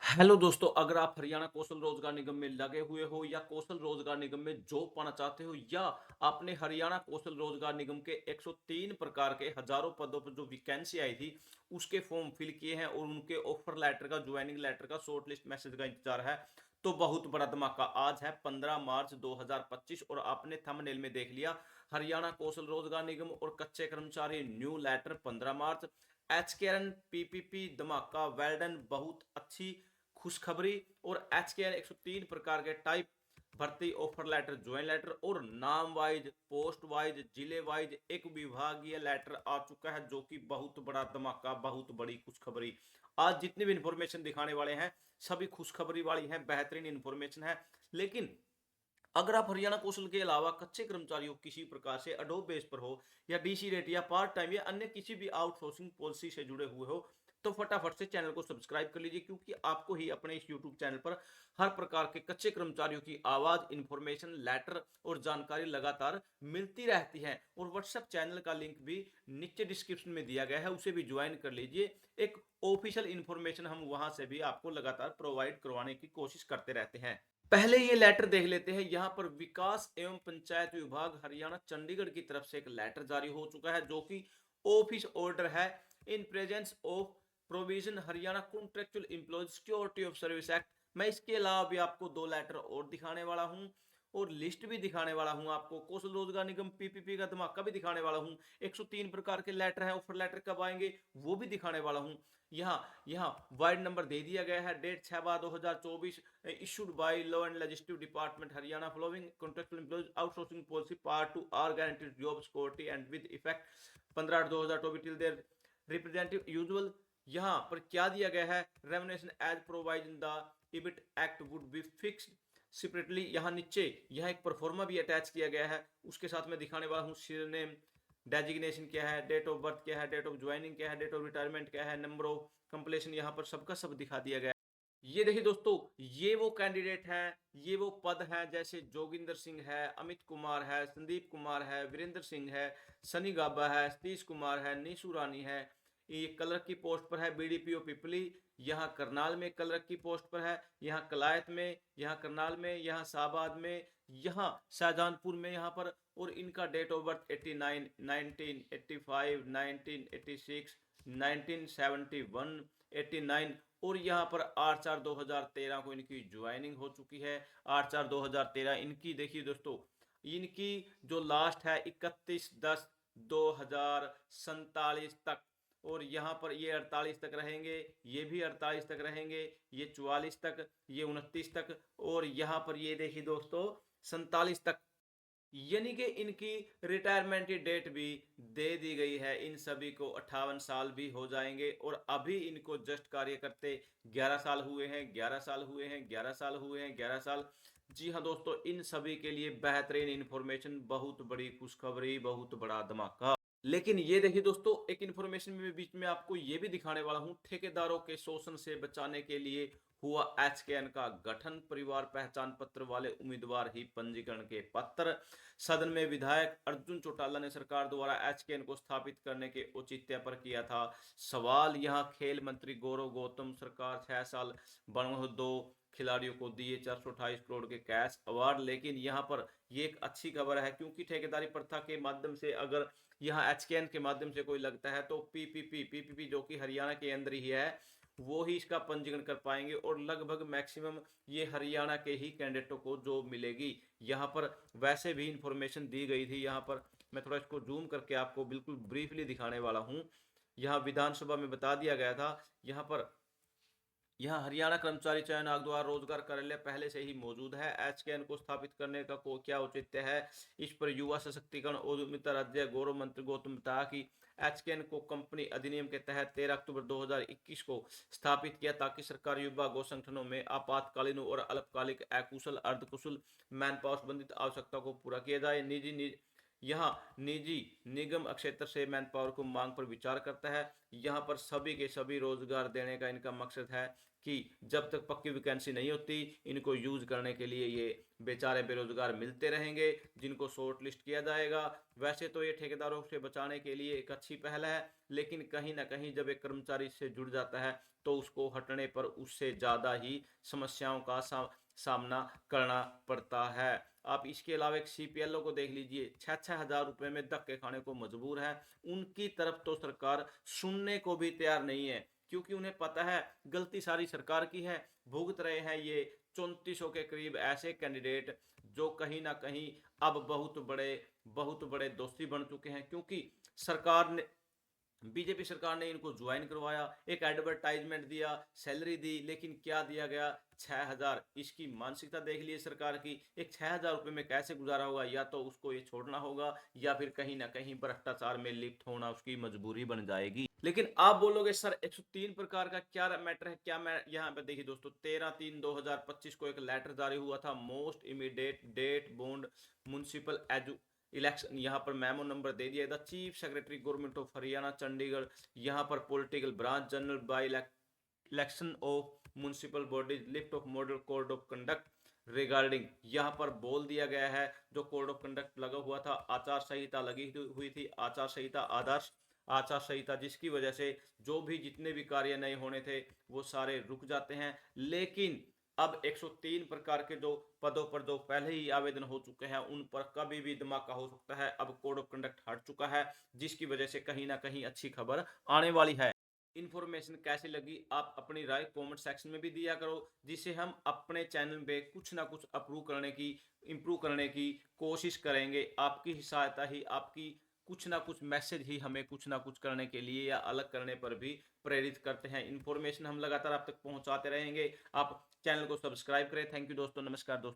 Hello दोस्तों, अगर आप हरियाणा कौशल रोजगार निगम में लगे हुए हो या कौशल रोजगार निगम में जॉब पाना चाहते हो या आपने हरियाणा कौशल रोजगार निगम के 103 प्रकार के हजारों पदों पर जो वैकेंसी आई थी उसके फॉर्म फिल किए हैं और उनके ऑफर लेटर का, ज्वाइनिंग लेटर का, शॉर्ट लिस्ट मैसेज का इंतजार है, तो बहुत बड़ा धमाका। आज है 15 मार्च 2025 और आपने थंबनेल में देख लिया, हरियाणा कौशल रोजगार निगम और कच्चे कर्मचारी न्यू लेटर 15 मार्च। एचकेएन पीपीपी धमाका, वेल्डन, बहुत अच्छी खुशखबरी। और एच के 103 प्रकार के टाइप भर्ती ऑफर लेटर, ज्वाइन लेटर और नाम वाइज, पोस्ट वाइज, जिले वाइज एक विभागीय लेटर आ चुका है, जो कि बहुत बड़ा धमाका, बहुत बड़ी खुशखबरी। आज जितनी भी इंफॉर्मेशन दिखाने वाले हैं सभी खुशखबरी वाली हैं, बेहतरीन इंफॉर्मेशन है। लेकिन अगर आप हरियाणा कौशल के अलावा कच्चे कर्मचारियों किसी प्रकार से अडोब बेस पर हो या डीसी रेट या पार्ट टाइम या अन्य किसी भी आउटसोर्सिंग पॉलिसी से जुड़े हुए हो, तो फटाफट से चैनल को सब्सक्राइब कर लीजिए, क्योंकि आपको ही अपने इस यूट्यूब चैनल पर हर प्रकार के कच्चे कर्मचारियों की आवाज, इंफॉर्मेशन, लेटर और जानकारी लगातार मिलती रहती है। और व्हाट्सएप चैनल का लिंक भी नीचे डिस्क्रिप्शन में दिया गया है, उसे भी ज्वाइन कर लीजिए। एक ऑफिशियल इंफॉर्मेशन हम वहां से भी आपको लगातार प्रोवाइड करवाने की कोशिश करते रहते हैं। पहले ये लेटर देख लेते हैं। यहाँ पर विकास एवं पंचायत विभाग हरियाणा चंडीगढ़ की तरफ से एक लेटर जारी हो चुका है, जो कि ऑफिस ऑर्डर है। In presence of provision Haryana contractual employees security of service act. मैं इसके अलावा भी आपको दो लेटर और दिखाने वाला हूं और लिस्ट भी दिखाने वाला हूं, आपको कौशल रोजगार निगम पीपीपी का धमाका भी दिखाने वाला हूं। 103 प्रकार के लेटर हैं, ऑफर लेटर कब आएंगे वो भी दिखाने वाला हूं। यहाँ यहाँ वार्ड नंबर दे दिया गया है, date 6/2024, issued by Law and Legislative Department Haryana following contractual employees outsourcing policy part 2 are guaranteed job security and with effect 15/2024 till their representative usual। यहाँ पर क्या दिया गया है, remuneration as provide in the इबिट act would be fixed separately. यहाँ नीचे यहाँ एक परफॉर्मा भी अटैच किया गया है, उसके साथ में दिखाने वाला हूँ। शिरोनेम, डेजिग्नेशन क्या है, डेट ऑफ बर्थ क्या है, डेट ऑफ ज्वाइनिंग क्या है, डेट ऑफ रिटायरमेंट क्या है, नंबर ऑफ कंप्लीशन, यहाँ पर सबका सब दिखा दिया गया है। ये देखिए दोस्तों, ये वो कैंडिडेट हैं, ये वो पद हैं, जैसे जोगिंदर सिंह है, अमित कुमार है, संदीप कुमार है, वीरेंद्र सिंह है, सनी गाबा है, सतीश कुमार है, नीशू रानी है। ये कलर की पोस्ट पर है बीडीपीओ पिपली। यहाँ करनाल में कलर की पोस्ट पर है, यहाँ कलायत में, यहाँ करनाल में, यहाँ शाहबाद में, यहाँ शाहजहानपुर में। यहाँ पर और इनका डेट ऑफ बर्थ 89, 1985, 1986, 1971, 89। और यहाँ पर 8/4/2013 को इनकी ज्वाइनिंग हो चुकी है। 8/4/2013 इनकी, देखिए दोस्तों, इनकी जो लास्ट है 31/10/2047 तक। और यहाँ पर ये 48 तक रहेंगे, ये भी 48 तक रहेंगे, ये 44 तक, ये 29 तक, और यहाँ पर ये देखिए दोस्तों 47 तक। यानी कि इनकी रिटायरमेंट की डेट भी दे दी गई है। इन सभी को 58 साल भी हो जाएंगे और अभी इनको जस्ट कार्य करते 11 साल हुए हैं, 11 साल हुए हैं, 11 साल हुए हैं, 11 साल। जी हाँ दोस्तों, इन सभी के लिए बेहतरीन इंफॉर्मेशन, बहुत बड़ी खुशखबरी, बहुत बड़ा धमाका। लेकिन ये देखिए दोस्तों, एक इंफॉर्मेशन में बीच में आपको ये भी दिखाने वाला हूं, ठेकेदारों के शोषण से बचाने के लिए हुआ एचकेएन का गठन, परिवार पहचान पत्र वाले उम्मीदवार ही पंजीकरण के पत्र। सदन में विधायक अर्जुन चौटाला ने सरकार द्वारा एचकेएन को स्थापित करने के औचित्य पर किया था सवाल। यहाँ खेल मंत्री गौरव गौतम, सरकार 6 साल बनो, 2 खिलाड़ियों को दिए 428 करोड़ के कैश अवार्ड। लेकिन यहाँ पर ये एक अच्छी खबर है, क्योंकि ठेकेदारी प्रथा के माध्यम से अगर यहाँ एचकेएन के माध्यम से कोई लगता है तो पीपीपी जो कि हरियाणा के अंदर ही है, वो ही इसका पंजीकरण कर पाएंगे। और लगभग मैक्सिमम ये हरियाणा के ही कैंडिडेटों को जॉब मिलेगी। यहाँ पर वैसे भी इंफॉर्मेशन दी गई थी, यहाँ पर मैं थोड़ा इसको जूम करके आपको बिल्कुल ब्रीफली दिखाने वाला हूँ। यहाँ विधानसभा में बता दिया गया था। यहाँ हरियाणा कर्मचारी चयन आयोग द्वारा रोजगार कार्यालय पहले से ही मौजूद है। एचकेएन को स्थापित करने का को क्या औचित्य है, इस पर युवा सशक्तिकरण और उद्यमिता राज्य गौरव मंत्री गौतम बताया कि एचकेएन को कंपनी अधिनियम के तहत 13 अक्टूबर 2021 को स्थापित किया, ताकि सरकारी विभाग और संगठनों में आपातकालीन और अल्पकालिक अकुशल, अर्धकुशल मैन पावर संबंधित आवश्यकता को पूरा किया जाए। यहाँ निजी निगम क्षेत्र से मैन पावर को मांग पर विचार करता है। यहाँ पर सभी के सभी रोजगार देने का इनका मकसद है कि जब तक पक्की वैकेंसी नहीं होती, इनको यूज करने के लिए ये बेचारे बेरोजगार मिलते रहेंगे, जिनको शॉर्ट लिस्ट किया जाएगा। वैसे तो ये ठेकेदारों से बचाने के लिए एक अच्छी पहल है, लेकिन कहीं ना कहीं जब एक कर्मचारी इससे जुड़ जाता है तो उसको हटने पर उससे ज्यादा ही समस्याओं का सामना करना पड़ता है। आप इसके अलावा एक सीपीएलओ को देख लीजिए, 6-6 हजार रुपए में धक्के खाने को मजबूर है। उनकी तरफ तो सरकार सुनने को भी तैयार नहीं है, क्योंकि उन्हें पता है गलती सारी सरकार की है। भुगत रहे हैं ये 3400 के करीब ऐसे कैंडिडेट जो कहीं ना कहीं अब बहुत बड़े दोषी बन चुके हैं, क्योंकि सरकार ने बीजेपी सरकार ने इनको ज्वाइन करवाया, एक एडवर्टाइजमेंट दिया, सैलरी दी, लेकिन क्या दिया गया? 6 हजार। इसकी मानसिकता देख लीजिए सरकार की, एक 6 हजार रुपये में कैसे गुजारा होगा? या तो उसको ये छोड़ना होगा या फिर कहीं ना कहीं भ्रष्टाचार में लिप्त होना उसकी मजबूरी बन जाएगी। लेकिन आप बोलोगे सर 103 प्रकार का क्या मैटर है, क्या मैं यहाँ पे देखिए दोस्तों, 13/3/2025 को एक लेटर जारी हुआ था, most immediate date bond municipal election. यहाँ पर मेमो नंबर दे दिया, the chief secretary government of Haryana Chandigarh. यहाँ पर political branch general by election of municipal bodies lift of model code of conduct regarding. यहाँ पर बोल दिया गया है, जो कोड ऑफ कंडक्ट लगा हुआ था, आचार संहिता लगी हुई थी, आचार संहिता आदर्श आचार संहिता, जिसकी वजह से जो भी जितने भी कार्य नए होने थे वो सारे रुक जाते हैं। लेकिन अब 103 प्रकार के जो पदों पर जो पहले ही आवेदन हो चुके हैं उन पर कभी भी धमाका हो सकता है। अब कोड ऑफ कंडक्ट हट चुका है, जिसकी वजह से कहीं ना कहीं अच्छी खबर आने वाली है। इन्फॉर्मेशन कैसी लगी आप अपनी राय कमेंट सेक्शन में भी दिया करो, जिसे हम अपने चैनल पे कुछ ना कुछ इम्प्रूव करने की कोशिश करेंगे। आपकी सहायता ही, आपकी कुछ ना कुछ मैसेज ही हमें कुछ ना कुछ करने के लिए या अलग करने पर भी प्रेरित करते हैं। इन्फॉर्मेशन हम लगातार आप तक पहुंचाते रहेंगे। आप चैनल को सब्सक्राइब करें। थैंक यू दोस्तों, नमस्कार दोस्तों।